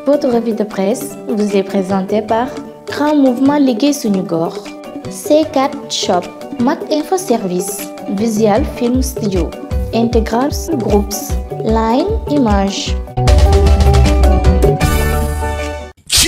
Votre revue de presse vous est présentée par Grand Mouvement Liggéey Suñu Gox, C4 Shop, Mac Info Service, Visual Film Studio, Integral Groups, Line Image.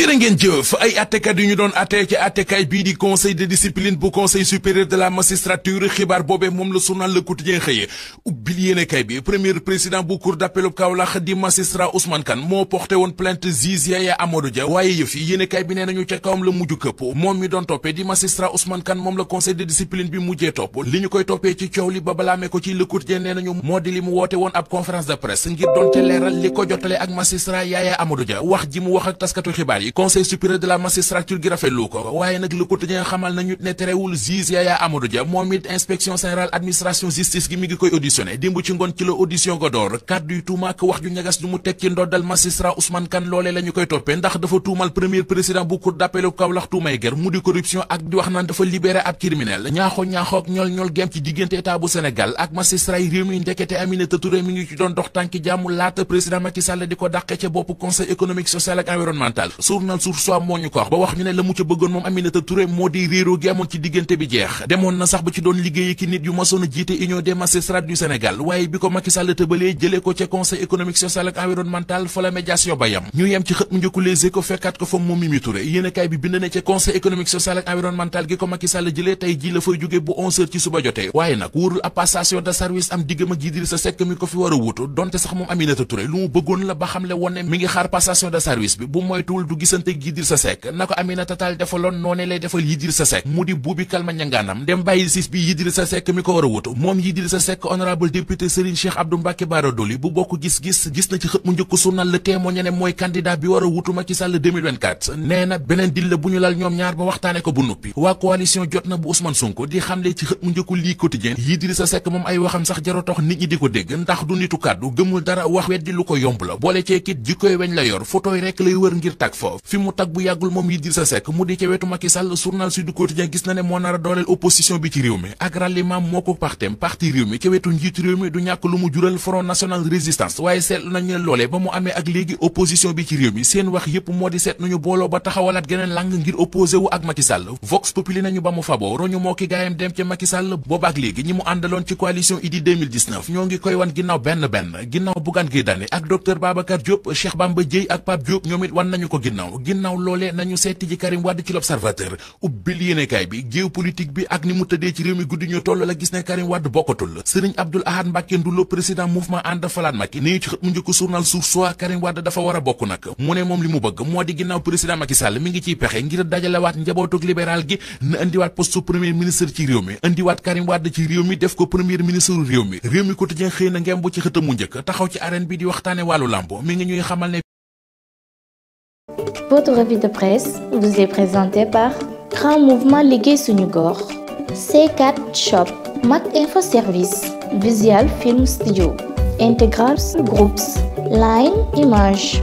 jërë ngeen jëf ay attekat yu ñu doon atte ci attekaay bii di conseil de discipline bu conseil supérieur de la magistrature xibaar boobee moom la journal Le Quotidien xëye ubbil yéenekaay bi premier président bu cour d'appel Kaolack di magistrat Ousmane Kane moo porté woon plainte juge Yaya Amadou Dia waaye yëf yi yéenekaay bi nee nañu ca kawam la mujj këpp moom mi doon toppee di magistrat Ousmane Kane moom la conseil de discipline bi mujjee topp li ñu koy toppee ci coow li ba balaamee ko ci Le Quotidien nee nañu moo di li mu woote woon ab conférence de presse ngir doon ca leeral li ko jotale ak magistrat Yaya Amadou Dia wax ji mu wax ak taskatu xibaar yi conseil supérieur de la magistrature gi rafetlu ko waaye nag Le Quotidien xamal nañu ne terewul juge Yaya Amadou Dia moom it inspection générale administration justice gi mi ngi koy auditionné démb ci ngoon ci la audition ga door kàddu yu tuuma ak wax ju ñagas ju mu teg ci ndoddal magistrat Ousmane Kane loolee la ñu koy toppee ndax dafa tuumal premier président bu cour d'appel Kaolack tuumay ger mu di corruption ak di wax naan dafa libéré ab criminel ñaaxook ñol gem ci diggante état bu Sénégal ak magistrat yi réew mi ndekete Aminata Touré mi ngi ci doon dox tànki jàmm laata président Macky Sall di ko dàqe ca bopp conseil économique social ak environnemental soit moo ñu ko wax ba wax ñu ne la mu ca bëggoon moom Aminata Touré moo di réeroo gi amoon ci diggante bi jeex demoon na sax ba ci doon liggéey ki nit yu masoon a jiite union des magistrats du Sénégal waaye bi ko Macky Sall tëbalee jëlee ko ca conseil économique social ak environnemental fa la médiation ba yam ñu yem ci xët mu njëkku Les Échos fekkaat ko fa moom Mimi Touré yéenekaay bi bind na ca conseil économique social ak environnemental gi ko Macky Sall jëlee tey ji la fay jóge bu 11h ci suba jotee waaye nag wóorul ab passation de service am diggam ak Idrissa Seck mi ko fi war a wuutu donte sax moom Aminata Touré lu mu bëggoon la ba xamle woon ne mi ngi xaar passation de service bi bu moytuwul du gisante ak Idrissa Seck na ko Aminata Tall defaloon noone lay defal Idrissa Seck mu di buubi kalma ñangaanam dem bàyyi siis bi Idrissa Seck mi ko war a wutu moom Idrissa Seck honorable député Serigne Cheikh Abdou Mbacké Bara Dolly bu bokk gis na ci xët mu njëkk journal Le Témoin ne mooy candidat bi war a wutu Macky Sall 2024 nee na beneen dil la bu ñu lal ñoom ñaar ba waxtaane ko bu nuppi waa coalition jot na bu Ousmane Sonko di xamle ci xët mu njëkku lii quotidien Idrissa Seck moom ay waxam sax jaro tax nit ñi di ko dégg ndax du nitu kàddu gëmul dara wax weddi lu ko yomb la boole cee kit jikkoy weñ la yor photoy rek lay wër ngir tag foofu fi mu tag bu yàggul moom Idrissa Seck mu di ca wetu Macky Sall journal Sud Quotidien gis na ne moo nar a dooleel opposition bi ci réew mi ak ralliement moo ko parti réew mi ca wetu njiitu réew mi du ñàkk lu mu jural Front National Résistance waaye seetlu nañu ne loolee ba mu amee ak léegi opposition bi ci réew mi seen wax yépp moo di seet nañu booloo ba taxawalaat geneen lang ngir opposé wu ak Macky Sall Vox Populi nañu ba mu faboo roñu moo ki gaayam dem ca Macky Sall booba ak léegi ñi mu àndaloon ci coalition Idy 2019 ñoo ngi koy wan ginnaaw benn ginnaaw Bougane Gueye Dany ak docteur Babacar Diop Cheikh Bamba Dièye ak Pape Diop ñoom it wan nañu ko ginnaaw loolee nañu seeti ji Karim Wade ci l'Observateur ubbil yéenekaay bi géopolitique bi ak ni mu tëddee ci réew mi guddi ñu toll la gis ne Karim Wade bokkatul Serigne Abdoul Ahad Mbacké Ndoulo président mouvement ànd falaat Macky nii ci xët mu njëkk journal Source A Karim Wade dafa war a bokk nag mu ne moom li mu bëgg moo di ginnaaw président Macky Sall mi ngi ciy pexe ngir dajalewaat njabootug libéral gi na indiwaat poste premier ministre ci réew mi indiwaat Karim Wade ci réew mi def ko premier ministre réew mi quotidien xëy na ngemb ci xëtam mu njëkk taxaw ci arène bi di waxtaane wàllu lambo mi ngi ñuy xamal ne. Votre revue de presse vous est présentée par Grand Mouvement Liggéey Suñu Gox, C4 Shop, Mac Info Service, Visual Film Studio, Integral Groups, Line Image.